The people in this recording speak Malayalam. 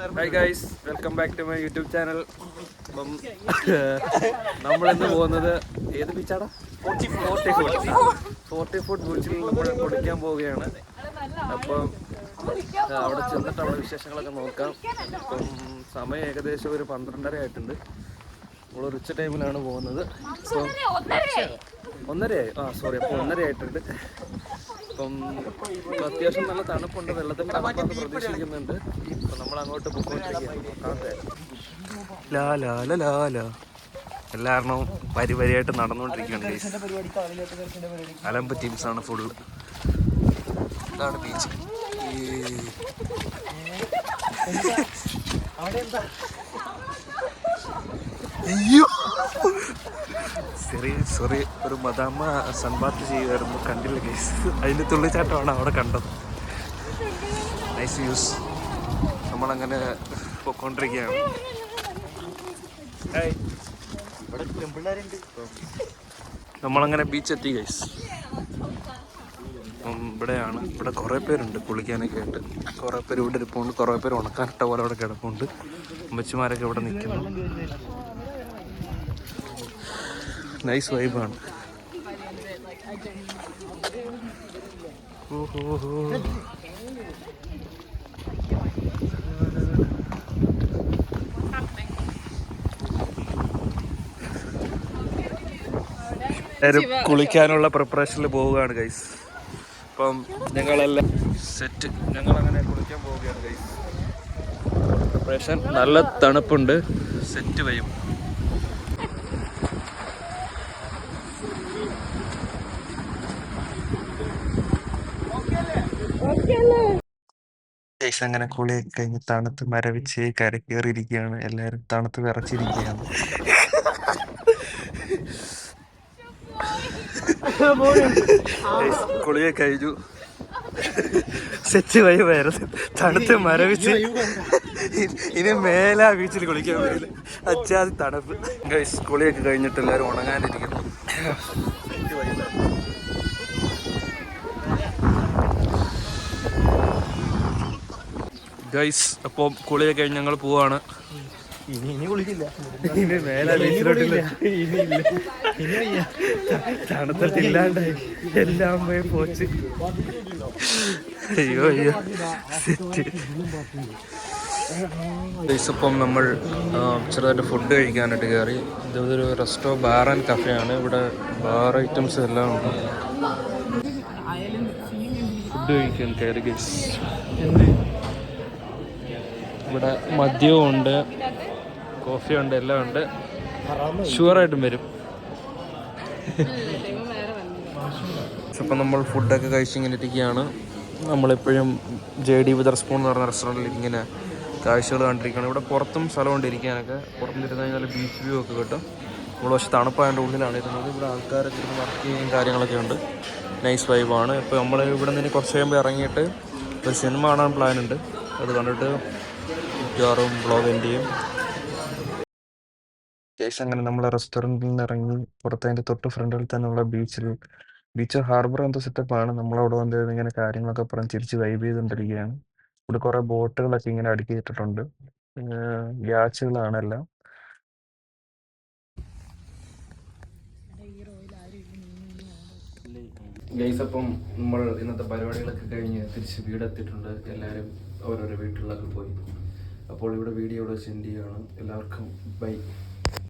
Hi guys, welcome back to my YouTube channel. അപ്പം നമ്മളിന്ന് പോകുന്നത് ഏത് ബീച്ചാടാ? ഫോർട്ടി ഫുഡ് ബീച്ചിൽ നമ്മൾ കുളിക്കാൻ പോവുകയാണ്. അപ്പം അവിടെ ചെന്നിട്ട് അവിടെ വിശേഷങ്ങളൊക്കെ നോക്കാം. ഇപ്പം സമയം ഏകദേശം ഒരു 12:30 ആയിട്ടുണ്ട്. നമ്മളൊരു ഉച്ച ടൈമിലാണ് പോകുന്നത്. അപ്പം 1:30 ആയി. അപ്പോൾ 1:30 ആയിട്ടുണ്ട്. അപ്പം അത്യാവശ്യം നല്ല തണുപ്പുണ്ട്, വെള്ളത്തിൽ തണുപ്പൊക്കെ പ്രതീക്ഷിക്കുന്നുണ്ട്. അപ്പം നമ്മൾ അങ്ങോട്ട് പോയിക്കൊണ്ടിരിക്കുകയാണ്. എല്ലാവരും പരിപാടിയായിട്ട് നടന്നുകൊണ്ടിരിക്കുകയാണ്. അലമ്പ് ടീംസാണ് ഫുള്ള്. ഇതാണ് ബീച്ച്. അയ്യോ സോറി, ഒരു മദാമ്മ സൺബാത്ത് ചെയ്യുമായിരുന്നു, കണ്ടില്ല കേസ്. അതിൻ്റെ തുള്ളിച്ചാട്ടമാണ് അവിടെ കണ്ടത്. Nice views. നമ്മളങ്ങനെ പൊയ്ക്കൊണ്ടിരിക്കുകയാണ്. നമ്മളങ്ങനെ ബീച്ചെത്തി ഗൈസ്. ഇവിടെയാണ്. ഇവിടെ കുറേ പേരുണ്ട് കുളിക്കാനൊക്കെ ആയിട്ട്. കുറേ പേര് ഇവിടെ ഇരിപ്പുണ്ട്, കുറേ പേര് ഉണക്കാനിട്ട പോലെ അവിടെ കിടപ്പുണ്ട്. അമ്മച്ചിമാരൊക്കെ ഇവിടെ നിൽക്കുന്നു. നൈസ് വൈബാണ്. കുളിക്കാനുള്ള പ്രിപ്പറേഷനിൽ പോവുകയാണ് ഗൈസ്. അപ്പം ഞങ്ങളെല്ലാം സെറ്റ്. ഞങ്ങളങ്ങനെ കുളിക്കാൻ പോവുകയാണ് ഗൈസ്. പ്രിപ്പറേഷൻ. നല്ല തണുപ്പുണ്ട്, സെറ്റ് വൈബ്. ഗൈസ് അങ്ങനെ കുളിയൊക്കെ കഴിഞ്ഞ് തണുത്ത് മരവിച്ച് കയറിയിരിക്കുകയാണ്. എല്ലാവരും തണുത്ത് വിറച്ചിരിക്കുകയാണ്. കുളിയൊക്കെ കഴിഞ്ഞു, സെറ്റ് വൈബായിരുന്നു. തണുത്ത് മരവിച്ച് ഇനി മേലാ ബീച്ചിൽ കുളിക്കാൻ പോയില്ല. അച്ചാതി തണുപ്പ്. ഗൈസ് കുളിയൊക്കെ കഴിഞ്ഞിട്ട് എല്ലാവരും ഉണങ്ങാനിരിക്കുന്നു. ഗൈസ് അപ്പോൾ കുളിയൊക്കെ കഴിഞ്ഞ് ഞങ്ങൾ പോവാണ്. ഇനി കുളിക്കില്ല, ഇനി മേലെ ബീച്ചിലോട്ടില്ല. തണുത്തില്ലാണ്ടായി, എല്ലാം പോയി പോച്ച്. അയ്യോ സെറ്റ്. ഗൈസ് അപ്പം നമ്മൾ ചെറുതായിട്ട് ഫുഡ് കഴിക്കാനായിട്ട് കയറി. ഇതൊരു റെസ്റ്റോ ബാർ ആൻഡ് കഫേ ആണ്. ഇവിടെ ബാർ ഐറ്റംസ് എല്ലാം ഉണ്ട്. ഫുഡ് കഴിക്കാൻ കയറി ഗൈസ്. ഇവിടെ മദ്യവും ഉണ്ട്, കോഫിയുണ്ട്, എല്ലാം ഉണ്ട്. ഷുവറായിട്ടും വരും. അപ്പം നമ്മൾ ഫുഡൊക്കെ കഴിച്ചിങ്ങനെ ഇരിക്കുകയാണ്. നമ്മളെപ്പോഴും JD വിതർസ്പൂൺ എന്ന് പറഞ്ഞ റെസ്റ്റോറൻറ്റിൽ ഇങ്ങനെ കാഴ്ചകൾ കണ്ടിരിക്കുകയാണ്. ഇവിടെ പുറത്തും സ്ഥലമുണ്ട് ഇരിക്കാനൊക്കെ. പുറത്തുനിന്നിരുന്ന് കഴിഞ്ഞാൽ ബീച്ച് വ്യൂ ഒക്കെ കിട്ടും. നമ്മൾ പക്ഷേ തണുപ്പായതിൻ്റെ ഉള്ളിലാണ് ഇരുന്നത്. ഇവിടെ ആൾക്കാരൊക്കെ ഇരുന്ന് വർക്ക് ചെയ്യുകയും കാര്യങ്ങളൊക്കെ ഉണ്ട്. നൈസ് വൈബാണ്. ഇപ്പോൾ നമ്മൾ ഇവിടെ നിന്ന് കുറച്ച് കഴിയുമ്പോൾ ഇറങ്ങിയിട്ട് ഒരു സിനിമ കാണാൻ പ്ലാനുണ്ട്. അത് കണ്ടിട്ട് മിക്കവാറും ബ്ലോഗ് എൻഡ് ചെയ്യും. ശേഷം അങ്ങനെ നമ്മൾ റെസ്റ്റോറൻറ്റിൽ നിന്ന് ഇറങ്ങി പുറത്തതിൻ്റെ തൊട്ട് ഫ്രണ്ടിൽ തന്നെയുള്ള ബീച്ച് ഹാർബർ എന്തോ സെറ്റപ്പാണ്. നമ്മളവിടെ വന്ന് ഇങ്ങനെ കാര്യങ്ങളൊക്കെ പറഞ്ഞ് തിരിച്ച് വൈബ് ചെയ്തുകൊണ്ടിരിക്കുകയാണ്. ഇവിടെ കുറേ ബോട്ടുകളൊക്കെ ഇങ്ങനെ അടുക്കിയിട്ടിട്ടുണ്ട്. യാച്ചുകളാണ് എല്ലാം. ഗൈസ് അപ്പം നമ്മൾ ഇന്നത്തെ പരിപാടികളൊക്കെ കഴിഞ്ഞ് തിരിച്ച് വീടെത്തിയിട്ടുണ്ട്. എല്ലാവരും ഓരോരോ വീട്ടിലൊക്കെ പോയി. അപ്പോൾ ഇവിടെ വീഡിയോ ഇവിടെ സെൻഡ് ചെയ്യുകയാണ്. എല്ലാവർക്കും ബൈ.